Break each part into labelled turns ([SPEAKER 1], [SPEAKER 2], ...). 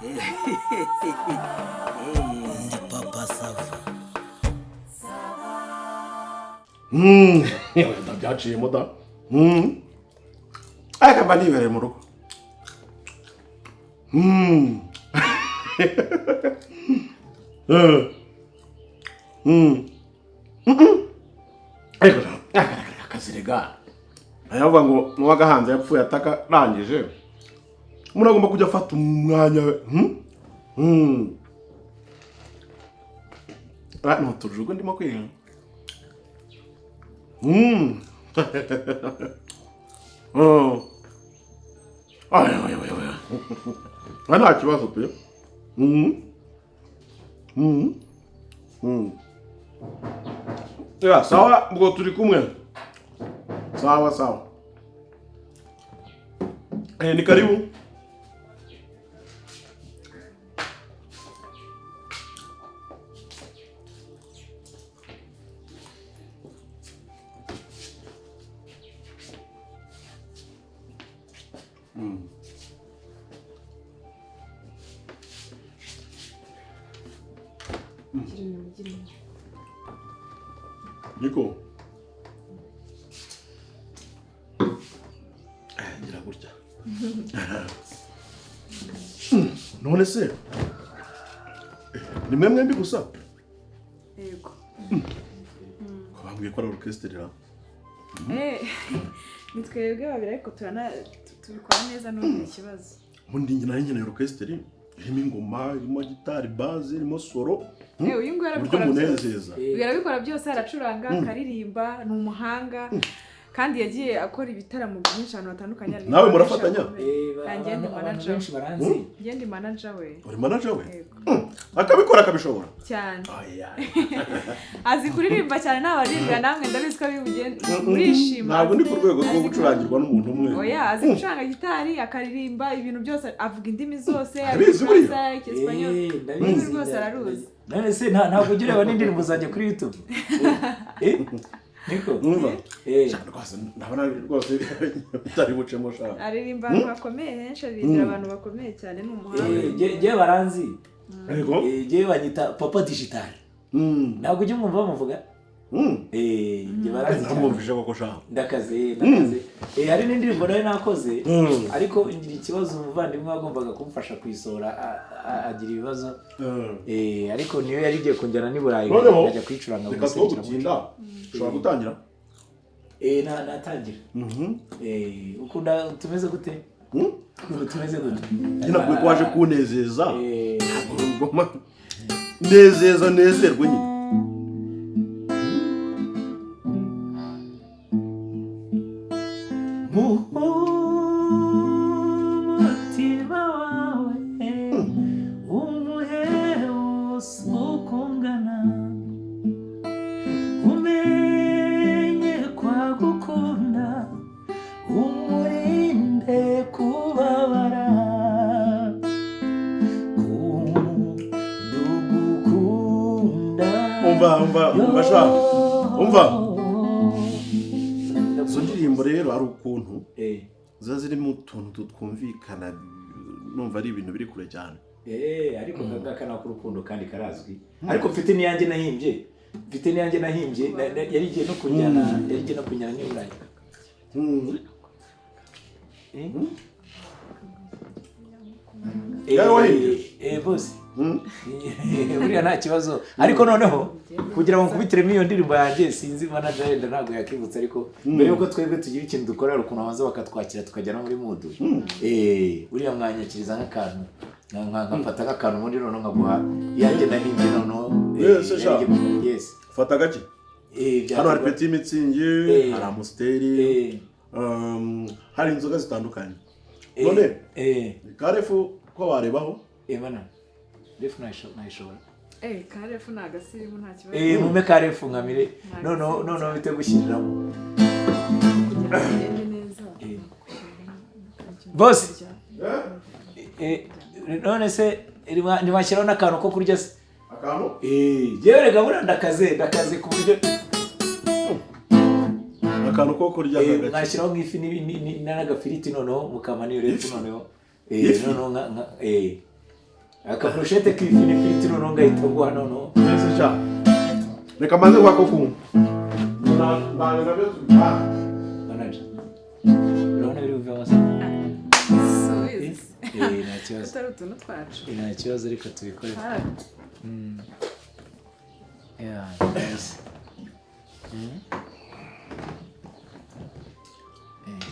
[SPEAKER 1] Ndi papa sava.
[SPEAKER 2] Ndabyaciyemo da. Akaba nibereye mu rugo. Ariko akazirega. Ayavuga ngo nuwagahanze yapfuye atakarangije. Umuntu agomba kujya afata umwanya we. Ntutujugo ndimo kwiga. Nta kibazo pe. Ya sawa ubwo turi kumwe. Sawa. Ni karibu. Niko. Ngira gutya. None se. Ni mwembi gusa.
[SPEAKER 3] Yego.
[SPEAKER 2] Kwambwiye ko ari orchestre ra.
[SPEAKER 3] Nitwebwe babiri ariko tubikora neza n'ubundi ikibazo.
[SPEAKER 2] Mundi njye nari orchestre. Irimo ingoma, irimo gitari, bass, irimo solo.
[SPEAKER 3] Uyu ngo yarabikora byose aracuranga, akaririmba, ni umuhanga kandi yagiye akora ibitaramo byinshi ahantu hatandukanye.
[SPEAKER 2] Nawe murafatanya?
[SPEAKER 3] Ngende manager. Ngende manager we.
[SPEAKER 2] Uri manager we? Akabikora akabishobora.
[SPEAKER 3] Cyane. Azi kuririmba cyane n'abaririmba namwe ndabizi ko murishima.
[SPEAKER 2] Ntabwo ndi ku rwego rwo gucurangirwa n'umuntu umwe.
[SPEAKER 3] Oya, azi gucuranga gitari, akaririmba ibintu byose, avuga indimi zose,
[SPEAKER 2] Icyesipanyol,
[SPEAKER 3] ndabizi rwose araruzi.
[SPEAKER 1] None se ntabwo ugira aba n'indirimbo zanjye kuri YouTube. Niko.
[SPEAKER 2] Cyane rwose ndabona rwose utari bucemo shaka.
[SPEAKER 3] Aririmba abantu bakomeye henshi, aririmbira abantu bakomeye cyane n'umuhanga.
[SPEAKER 1] Je baranzi.
[SPEAKER 2] Yego.
[SPEAKER 1] Je banyita papa digital. Ntabwo ujye umwumva bamuvuga. Je baranzi.
[SPEAKER 2] Namwumvije koko shaka.
[SPEAKER 1] Ndakaze. Hari n'indirimbo nayo nakoze ariko ngira ikibazo umuvandimwe wagombaga kumfasha kuyisora agira ibibazo. Ariko niyo yari igiye kunjyana ni Burayi ajya kwicuranga
[SPEAKER 2] mu Serukira Muco. Ushobora gutangira?
[SPEAKER 1] Natangira. Ukunda tumeze gute? Tumeze gute?
[SPEAKER 2] Ntabwo kwaje kunezeza. Nezeza nezerwe nyine. Umva. Izo ndirimbo rero ari ukuntu ziba zirimo utuntu twumvikana numva ari ibintu biri kure cyane.
[SPEAKER 1] Ariko ngakana ku rukundo kandi karazwi. Ariko mfite niyanjye nahimbye. Yari igiye no kunjyana ni Burayi. Boss. Buriya nta kibazo ariko noneho kugira ngo nkubitiremo iyo ndirimbo yanjye sinzi manager yenda ntabwo yakibutsa ariko mbere yuko twebwe tugira ikintu dukorera ukuntu abanza bakatwakira tukajyana muri mood. Buriya mwanyakiriza nk'akantu nkafata nk'akantu muri none nkaguha yanjye nahimbye noneho. Yes.
[SPEAKER 2] Fata gake. Hano hari Petit Mitsingi, hari Amusteri, hari inzoga zitandukanye. None Karefu ko warebaho?
[SPEAKER 1] Bana. Refu nayishobora.
[SPEAKER 3] Karefu nagasirimu nta kibazo.
[SPEAKER 1] Mume Karefu nkamire. No bite gushyiriramo. Boss. None se ntiwashyiraho n'akantu ko kurya se?
[SPEAKER 2] Akantu?
[SPEAKER 1] Yewe rega buriya ndakaze ku buryo
[SPEAKER 2] akantu ko kurya gake.
[SPEAKER 1] Mwashyiraho nk'ifi n'agafiriti noneho mukama niyo refu noneho. Noneho akaburushete k'ifi n'ifiriti noneho ngahita nguha noneho
[SPEAKER 2] Ese cha. Reka maze wako kumva. Ntabwo nabyo tubipanga.
[SPEAKER 1] manager urabona biri buve amasa nta kibazo
[SPEAKER 3] atari utuntu twacu
[SPEAKER 1] nta kibazo ariko tubikore yeah nice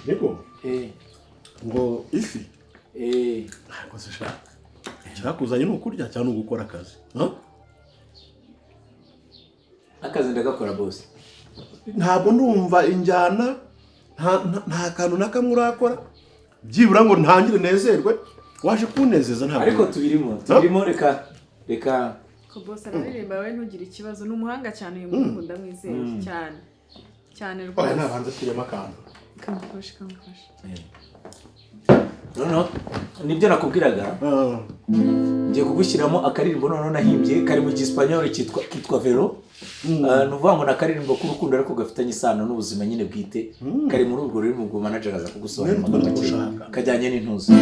[SPEAKER 2] Niko
[SPEAKER 1] eh
[SPEAKER 2] ngo ifi
[SPEAKER 1] kose
[SPEAKER 2] cyakuzanye no kurya cyane ugukora akazi
[SPEAKER 1] akazi ndagakora boss
[SPEAKER 2] ntabwo ndumva injyana nta kantu nakamwe urakora byibura ngo ntangire nezerwe waje kunezeza ntabwo
[SPEAKER 1] ariko tubirimo reka
[SPEAKER 3] ko boss araririmba we ntugire ikibazo ni umuhanga cyane uyu muntu ndamwizeye cyane
[SPEAKER 2] rwose nabanze kirema akantu
[SPEAKER 3] kamufashe
[SPEAKER 1] no nibyo nakubwiraga ngiye kugushyiramo akaririmbo noneho nahimbye kari mu gisipanyol kitwa vero nuvuga ngo nakaririmbo k'urukundo ariko gafitanye isano n'ubuzima nyine bwite kari muri urwo rurimi ubwo manager aza kugusobanurira amagambo make kajyanye n'intuzo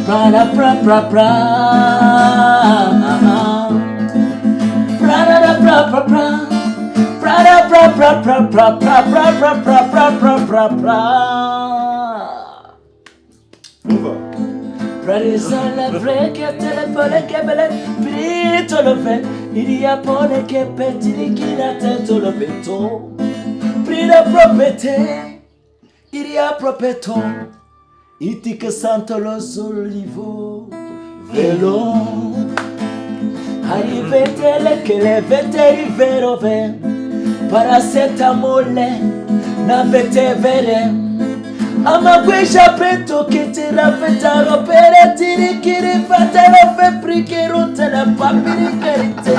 [SPEAKER 1] Pra pra pra pra pra pra pra pra pra pra pra pra pra pra pra pra pra pra pra Prarisa la vreke telepone che belle brito lo fe iria pone che petiri kina teto lo veto Prida propete iria propeto Iti che santo lo solivo velo Hai vetele che le vete vero ve Paracetamole na vete vere Ama questa petto che te la fetaro per tiri kiri fatalo fe prikero te la papiri kerite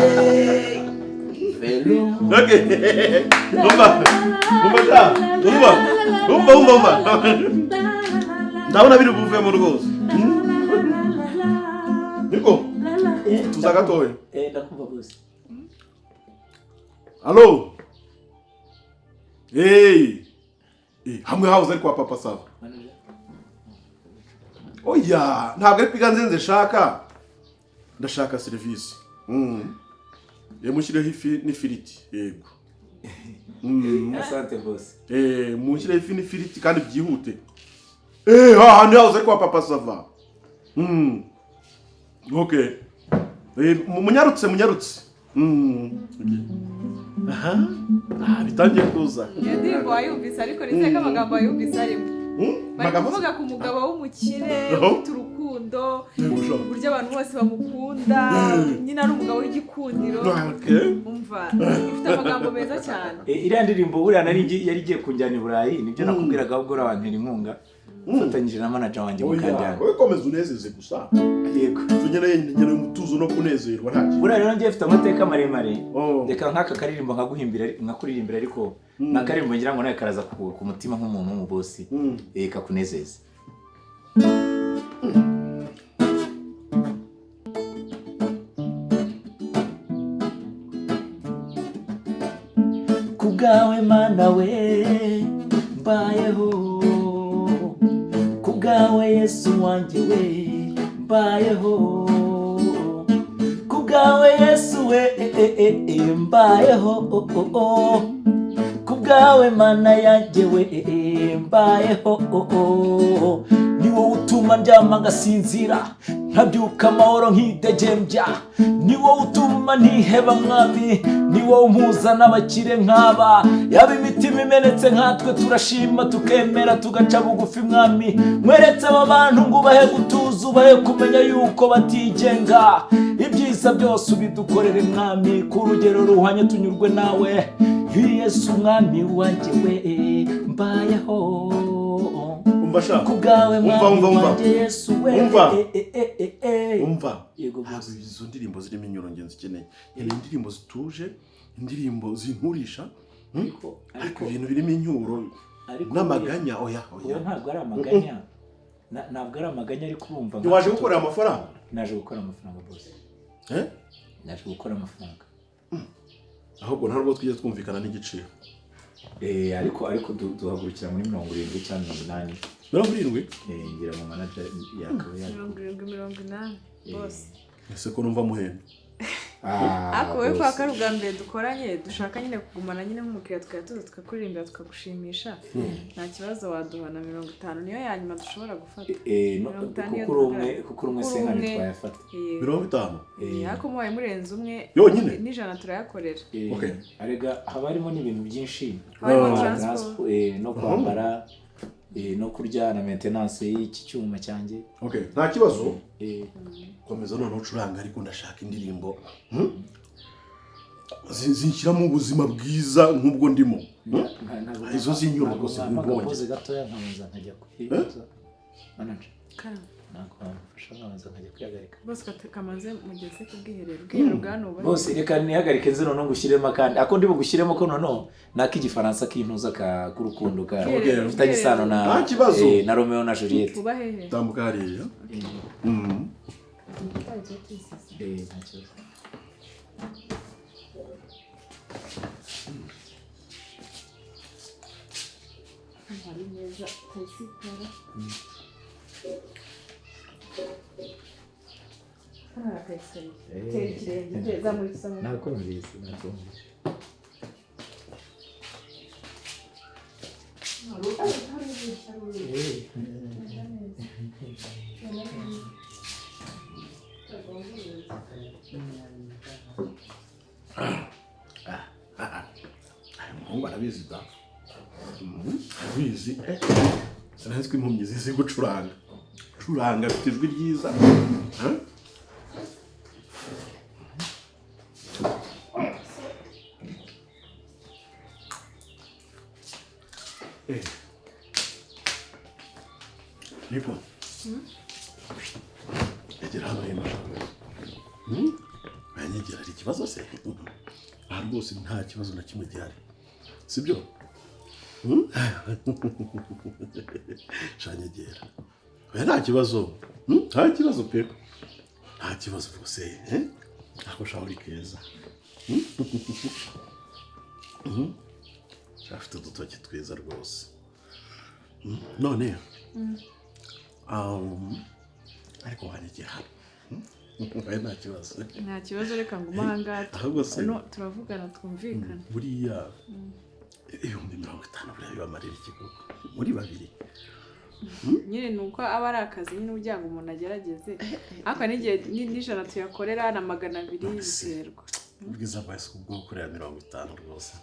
[SPEAKER 1] velo
[SPEAKER 2] Okay ndabona biri buvemo rwose niko tuza gatoya
[SPEAKER 1] ndakumva bose
[SPEAKER 2] Allo hamwe hauze ari kwa papa sava oya ntabwo ari piga nzenze shaka ndashaka service yemushireho ifi n'ifiriti yego
[SPEAKER 1] asante boss
[SPEAKER 2] mushireho ifi n'ifiriti kandi byihute handi hauze ari kwa papa sava okay munyarutse bitangiye kuza
[SPEAKER 3] iyo ndirimbo wayumvise ariko nizeye ko amagambo wayumvise arimo bari kuvuga ku mugabo w'umukire ufite urukundo uburyo abantu bose bamukunda nyine ari umugabo w'igikundiro umva ifite amagambo meza cyane
[SPEAKER 1] iriya ndirimbo buriya yari igiye kunjyana i Burayi nibyo nakubwiraga ahubwo urabantera inkunga ufatanyije na manager wanjye mukajyana
[SPEAKER 2] wowe komeza unezeze gusa
[SPEAKER 1] yego
[SPEAKER 2] tunyene umutuzo no kunezerwa nta kintu
[SPEAKER 1] buriya rero ngiye mfite amateka maremare reka nk'aka karirimbo nkakuririmbira ariko nakaririmbo ngira ngo nawe karaza ku mutima nk'umuntu w'umubosi kakunezeza kubwawe mana we mbayeho kubwawe Yesu wanjye we mbayeho kubwawe Yesu we mbayeho kubwawe mana yanjye we mbayeho ni wowe utuma ndyama ngasinzira nkabyuka amahoro nkidegembya ni wowe utuma ntiheba mwami ni wowe umpuza n'abakire nk'aba yaba imitima imenetse nkatwe turashima tukemera tugaca bugufi mwami mweretse aba bantu ngo ubahe gutuza ubahe kumenya yuko batigenga ibyiza byose ubidukorere mwami ku rugero ruhanye tunyurwe nawe Yesu mwami wanjye we mbayeho kubwawe mwami wanjye Yesu we
[SPEAKER 2] umva yego bose izo ndirimbo zirimo inyuronge nzikeneye indirimbo zituje indirimbo zinkurisha ariko ibintu birimo inyuro n'amaganya oya
[SPEAKER 1] ntabwo ari amaganya ntabwo ari amaganya ariko urumva
[SPEAKER 2] waje gukorera amafaranga
[SPEAKER 1] naje gukora amafaranga boss. Naje gukora amafaranga.
[SPEAKER 2] Ahubwo ntabwo twijya twumvikana n'igiciro.
[SPEAKER 1] Ariko duhagurukira muri 70 cyangwa 80.
[SPEAKER 2] 70?
[SPEAKER 1] Ngira mu manager yakaba ya
[SPEAKER 3] 70 boss.
[SPEAKER 2] Ese ko numva muhenda.
[SPEAKER 3] Ako we kwa karugambye dukoranye dushaka nyine kugumana nyine nk'umukiriya tukatuza tukakuririmba tukagushimisha. Nta kibazo waduhana 50 niyo yanyuma dushobora gufata.
[SPEAKER 1] Kuko umwe senkani twayafata.
[SPEAKER 2] 50?
[SPEAKER 3] Ako mubaye murenze umwe
[SPEAKER 2] yonyine
[SPEAKER 3] n'ijana turayakorera.
[SPEAKER 2] Okay.
[SPEAKER 1] Arega haba harimo n'ibintu byinshi.
[SPEAKER 3] Transport
[SPEAKER 1] No kwambara no kurya na maintenance y'iki cyuma cyanjye.
[SPEAKER 2] Okay, nta kibazo. Komeza none ucuranga ariko ndashaka indirimbo. Zinshyira mu buzima bwiza nk'ubwo ndimo. Izo zinyura rwose nk'ubonye.
[SPEAKER 1] Boze gatoya nkamuza nkajya kwiga. Manager. Nako nkamuza nkajya kwihagarika.
[SPEAKER 3] Bose kamaze mugeze kubwiherero bwanuba.
[SPEAKER 1] Bose reka nihagarike nze none ngushyiremo kandi ako ndi bugushyiremo ko none nakigifaransa kintuza ka kurukundo ka ufitanye isano na na Romeo na Juliet.
[SPEAKER 3] Kuba hehe?
[SPEAKER 2] Tambuka hariya.
[SPEAKER 3] Hari neza tasitara.
[SPEAKER 2] Mungu arabizi da. Arabizi. Sinzi ko impumyi zizi gucuranga. Curanga afite ijwi ryiza. Niko. Egera hano hino. Banyegera ari ikibazo se? Aha rwose nta kibazo na kimwe gihari. Sibyo? Shanyegera. Nta kibazo. Nta kibazo pe. Nta kibazo rwose. Ako shawuri keza. Shafite udutoki twiza rwose. None. Ariko wanyegera. Nta kibazo.
[SPEAKER 3] Nta kibazo reka nguma ahangaha.
[SPEAKER 2] Ahubwo se
[SPEAKER 3] turavugana twumvikana.
[SPEAKER 2] Buriya 50 buriya bibamarira ikigo muri babiri.
[SPEAKER 3] Nyine nuko aba ari akazi nyine ugira ngo umuntu agerageze. Ariko n'igihe n'ijana tuyakorera na 200 biterwa.
[SPEAKER 2] Ubwiza bwese ubwo gukorera 50 rwose.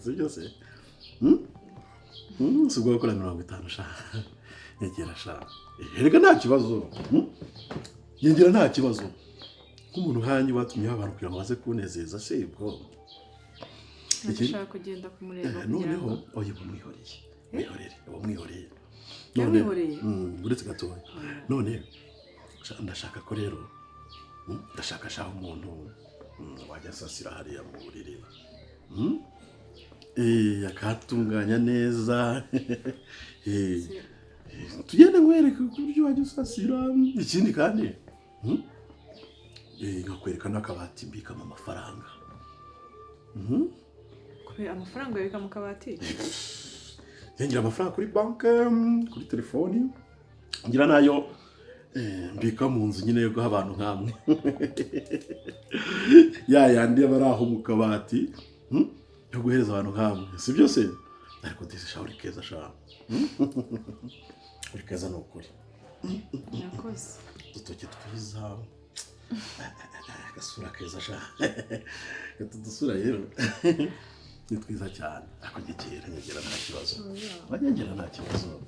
[SPEAKER 2] Sibyo se? Ubwo gukorera 50 sha. Yegera sha. Erega nta kibazo. Yegera nta kibazo. Nk'umuntu hanyu watumye abantu kugira ngo baze kunezeza se ubwo.
[SPEAKER 3] Ndashaka kugenda kumureba
[SPEAKER 2] kugira ngo oye bumwihoreye. Mwihoreye.
[SPEAKER 3] None
[SPEAKER 2] uretse gatoya. None ndashaka ko rero ndashaka shaho umuntu wajya sasira hariya mu buriri. Yakatunganya neza. Tugende nkwereke uburyo wajya usasira. Ikindi kandi ngakwereka n'akabati mbikamo amafaranga.
[SPEAKER 3] Amafaranga yabika mu kabati?
[SPEAKER 2] Ngira amafaranga kuri banke, kuri telefoni. Ngira nayo mbika mu nzu nyine yo guha abantu nkamwe. Yandi abari aho mu kabati yo guhereza abantu nkamwe. Si byo se? Ariko disi shawuri keza sha. Uri keza no kuri.
[SPEAKER 3] Nakoze.
[SPEAKER 2] Dutoke twiza. Gasura keza sha. Dusura rero. Ni twiza cyane. Ako nyegera nta kibazo. Wanyegera nta kibazo.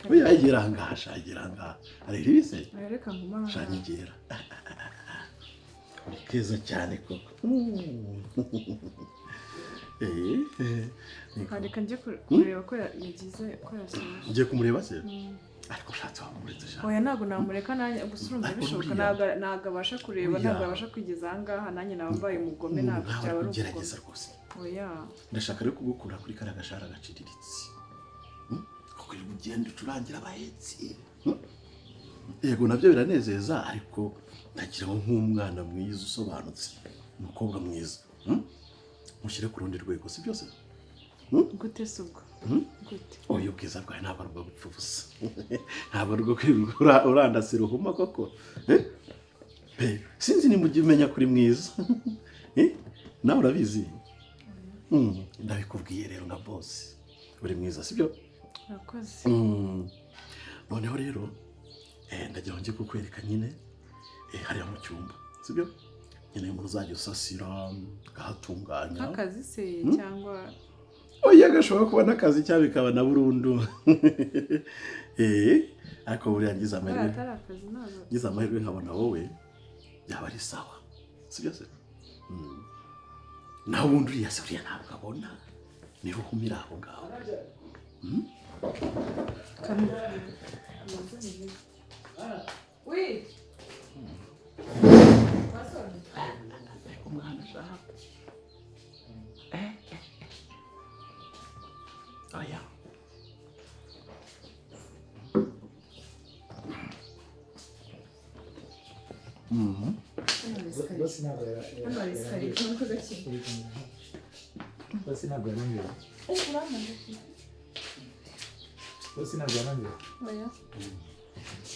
[SPEAKER 2] Oya yegera ngasha yegera nga. Ari ribise?
[SPEAKER 3] Reka nguma.
[SPEAKER 2] Shanyegera. Uri keza cyane koko.
[SPEAKER 3] Reka njye kureba ko yagize ko yasoje.
[SPEAKER 2] Ngiye kumureba se? Ariko shatse wamuretse sha.
[SPEAKER 3] Oya ntago namureka nanjye gusurumva bishoboka ntago abasha kureba ntago abasha kwigeza ahangaha nanjye nambaye umugome ntago cyaba ari
[SPEAKER 2] ugerageza rwose.
[SPEAKER 3] Oya.
[SPEAKER 2] Ndashaka rero kugukura kuri karagashara gaciriritse. Kuko ugenda ucurangira abahetsi. yego nabyo biranezeza ariko ndagira ngo nk'umwana mwiza usobanutse umukobwa mwiza mushyire ku rundi rwego si byose
[SPEAKER 3] gute se ubwo gute
[SPEAKER 2] uyu bwiza bwawe ntabwo ari ubwo gupfa ubusa ntabwo ari ubwo kwirirwa urandasira uhuma koko sinzi nimba ujya umenya kuri mwiza nawe urabizi ndabikubwiye rero nka bosi uri mwiza sibyo
[SPEAKER 3] urakoze
[SPEAKER 2] noneho rero ndagira ngo njye kukwereka nyine hariya mu cyumba sibyo nyine umuntu uzajya usasira agahatunganya
[SPEAKER 3] nk'akazi se cyangwa
[SPEAKER 2] oya gashobora kuba n'akazi cyangwa bikaba na burundu ariko buriya ngize amahirwe nkabona wowe yaba ari sawa sibyo se nawe ubundi uriya se uriya ntabwo abona niba uhumira aho ngaho umwana ashaka oya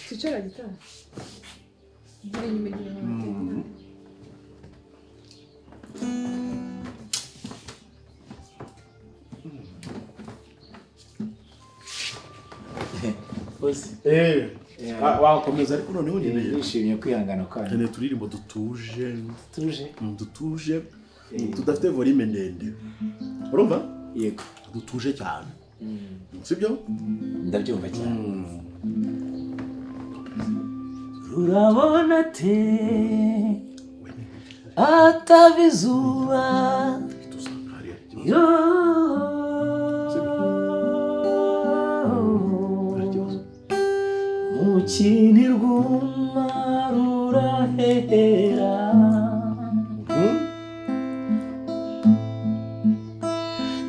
[SPEAKER 3] Twicara gitara. Gira inyuma inyuma.
[SPEAKER 2] wakomeza ariko noneho
[SPEAKER 1] nishimiye kwihangana kwanyu
[SPEAKER 2] cyane turirimbo dutuje tudafite volume ndende urumva
[SPEAKER 1] yego
[SPEAKER 2] dutuje cyane sibyo
[SPEAKER 1] ndabyumva cyane urabona te atabizuba yo mukinirwuma rurahera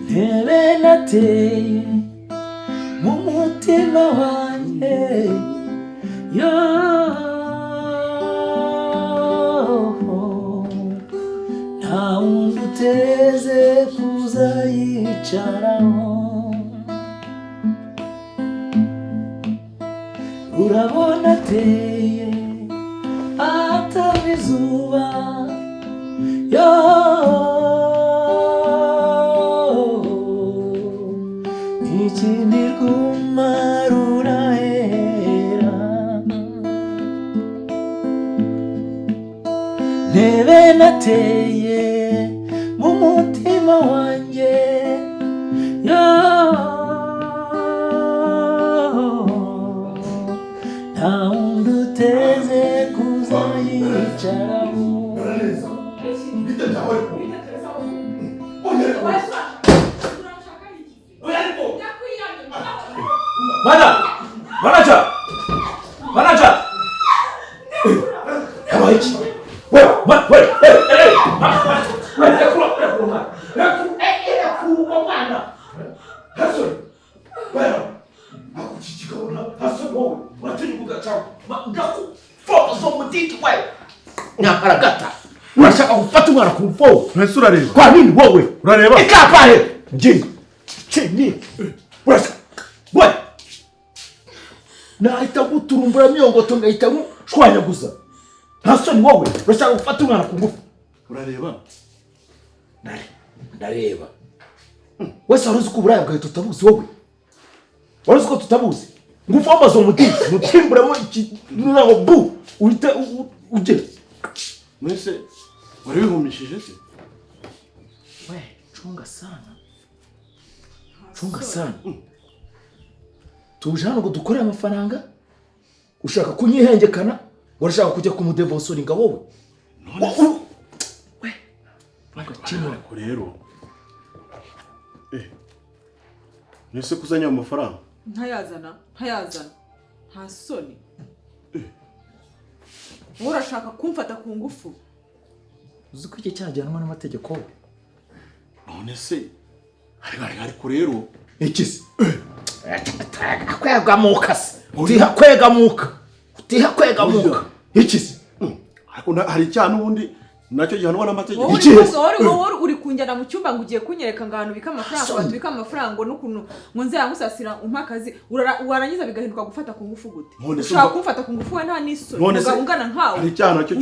[SPEAKER 1] ntebe nateye mu mutima wanjye yo nta wundi uteze kuzayicaraho urabona ateye atabizuba yo ikindi rwuma rurahera ntebe nateye mu mutima wanjye yo nta wundi uteze kuzayicaraho manager yabaye iki nyakaragata urashaka gufata umwana ku mfo
[SPEAKER 2] ntese urareba
[SPEAKER 1] kwa nini wowe
[SPEAKER 2] urareba
[SPEAKER 1] ikapahe njinga chini urashaka we nahita guturumbura myongoto ngahita shwanyaguza nta soni wowe urashaka gufata umwana ku ngufu
[SPEAKER 2] urareba
[SPEAKER 1] ndareba wese waruzi ko uburaya bwawe tutabuzi wowe waruzi ko tutabuzi ngufu wamaze mutimburamo ikintu bu uhita ugera
[SPEAKER 2] mwese wari wihumishije se
[SPEAKER 1] we chunga sana tuje hano ngo dukore amafaranga ushaka kunyihengekana urashaka kujya kumudevosoringa wowe we
[SPEAKER 2] bagakina rero nese kuzanya amafaranga
[SPEAKER 3] ntayazana nta soni urashaka kumfata ku ngufu
[SPEAKER 1] uzi ko iki cyajyanwa n'amategeko
[SPEAKER 2] none se ariko rero
[SPEAKER 1] iki se kwegamuka se utiha kwegamuka utiha kwegamuka iki se
[SPEAKER 2] hari icyaha n'ubundi nacyo gihanwa n'amategeko
[SPEAKER 3] wowe uri kunjyana mu cyumba ngo ugiye kunyereka ngo ahantu bika amafaranga batubika amafaranga n'ukuntu ngo nzera ngusasira umpakazi warangiza bigahinduka gufata ku ngufu gute ushaka kumfata ku ngufu we nta n'isoni mugabo ungana nkawe
[SPEAKER 2] hari icyaha nacyo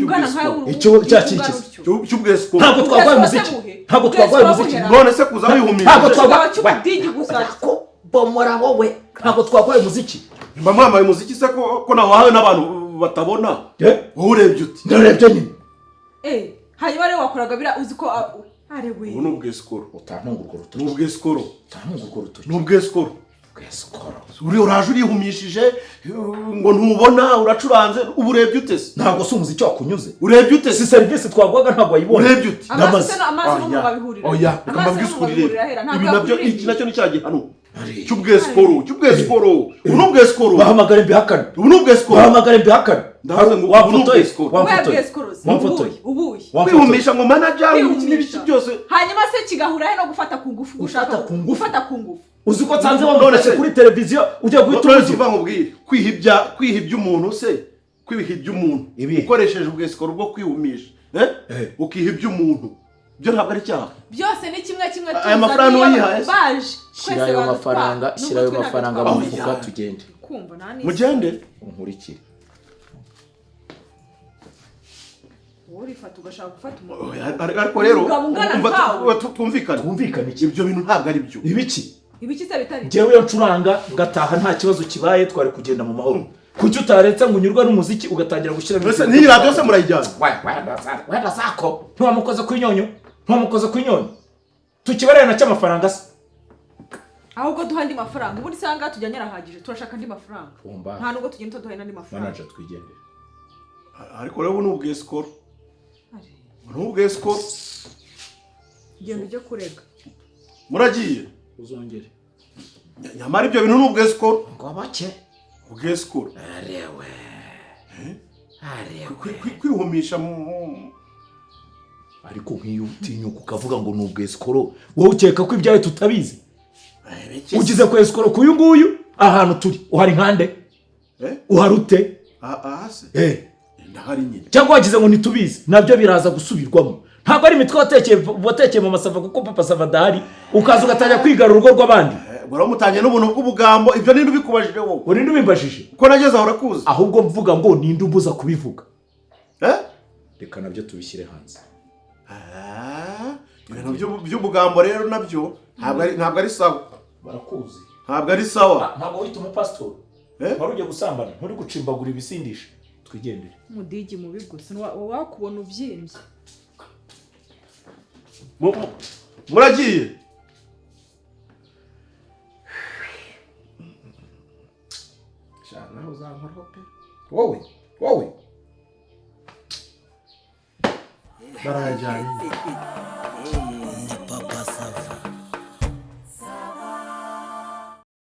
[SPEAKER 1] icyo cyakikise
[SPEAKER 2] cy'ubwesiko
[SPEAKER 1] ntabwo twagwaye umuziki
[SPEAKER 2] none se kuza wihumisha
[SPEAKER 1] ntabwo twagwaye cy'ubudigi gusa ko bomora wowe ntabwo twagwaye umuziki
[SPEAKER 2] mba mwambaye umuziki se ko nawahawe n'abantu batabona wowe urebye uti
[SPEAKER 1] ndarebye nyine
[SPEAKER 3] hanyuma rero wakoraga bira uzi ko arewe
[SPEAKER 2] ubu n'ubwesikoro
[SPEAKER 1] utanungurwa rutoki
[SPEAKER 2] n'ubwesikoro uri uraje urihumishije ngo ntubona uracuranze ubu urebye ute se
[SPEAKER 1] ntabwo si umuziki wakunyuze
[SPEAKER 2] urebye ute
[SPEAKER 1] si serivisi twagwaga ntabwo wayibona
[SPEAKER 2] urebye ute
[SPEAKER 3] amazi n'umuntu babihurira
[SPEAKER 2] oya reka mbabwiskurire ibi nabyo iki nacyo ni cyagiye hano cy'ubwesikoro ubu n'ubwesikoro
[SPEAKER 1] bahamagara mbihakana
[SPEAKER 2] ubu n'ubwesikoro
[SPEAKER 1] bahamagara mbihakana
[SPEAKER 2] ndavuze ngo
[SPEAKER 1] wamfotoye
[SPEAKER 2] kwihumisha ngo manager n'ibiki byose
[SPEAKER 3] hanyuma se kigahura he no gufata ku ngufu gushaka gufata ku ngufu
[SPEAKER 1] uzi ko nsanze wamubonetse kuri televiziyo ujya guhita
[SPEAKER 2] uvuga ngo bwire kwihibya umuntu se kwihibya umuntu ukoresheje ubwesikoro bwo kwihumisha ukihibya umuntu byo ntabwo ari cyaha
[SPEAKER 3] byose ni kimwe
[SPEAKER 2] aya mafaranga uyihaye
[SPEAKER 3] baje
[SPEAKER 1] shira ayo mafaranga mu mufuka tugende
[SPEAKER 2] mugende
[SPEAKER 1] unkurikire
[SPEAKER 3] urifata ugashaka gufata
[SPEAKER 2] umuntu ariko rero twumvikane ibyo bintu ntabwo ari byo
[SPEAKER 3] ibiki se bitari
[SPEAKER 1] jewe yo ncuranga ngataha nta kibazo kibaye twari kugenda mu mahoro kuki utaretse ngo unyurwa n'umuziki ugatangira gushyira
[SPEAKER 2] ni radio se murayijyana
[SPEAKER 1] wenda sako ntiwamukoze ku inyoni tukibarera na cy'amafaranga se
[SPEAKER 3] ahubwo duha andi mafaranga ubundi sanga tujyanye arahagije turashaka andi mafaranga nta nubwo tugenda duha andi mafaranga
[SPEAKER 1] manager twigendere
[SPEAKER 2] ariko rero n'ubwesikoro
[SPEAKER 3] genda ujye kurega
[SPEAKER 2] muragiye
[SPEAKER 1] uzongere
[SPEAKER 2] nyamara ibyo bintu n'ubwesikoro
[SPEAKER 1] ngo bake
[SPEAKER 2] ubwesikoro
[SPEAKER 1] arewe
[SPEAKER 2] kwihumisha
[SPEAKER 1] ariko nk'iyo utinyuka ukavuga ngo n'ubwesikoro wowe ukeka ko ibyawe tutabizi ugize ku esikoro kuyu nguyu ahantu turi uhari nkande uhari ute
[SPEAKER 2] se ndahari nyine
[SPEAKER 1] cyangwa wagize ngo ntitubizi nabyo biraza gusubirwamo ntabwo ari imitwe watekeye mu masava kuko papa sava dahari ukaza ugatangira kwigarura urugo rw'abandi
[SPEAKER 2] baramutangiye n'ubuntu bw'ubugambo ibyo ninde ubikubajije wowe
[SPEAKER 1] urinde ubimbajije
[SPEAKER 2] uko nageze aho urakuzi
[SPEAKER 1] ahubwo mvuga ngo ninde umbuza kubivuga reka nabyo tubishyire hanze
[SPEAKER 2] ibintu by'ubugambo rero nabyo ntabwo ari sawa
[SPEAKER 1] barakuzi
[SPEAKER 2] ntabwo ari sawa
[SPEAKER 1] ntabwo wita umupasitori wari ugiye gusambana nturi gucimbagura ibisindisha twigendere
[SPEAKER 3] umudigi mubi gusa wakubona ubyimbye
[SPEAKER 2] muragiye
[SPEAKER 1] nawe uzankoraho pe wowe
[SPEAKER 2] barayajyanye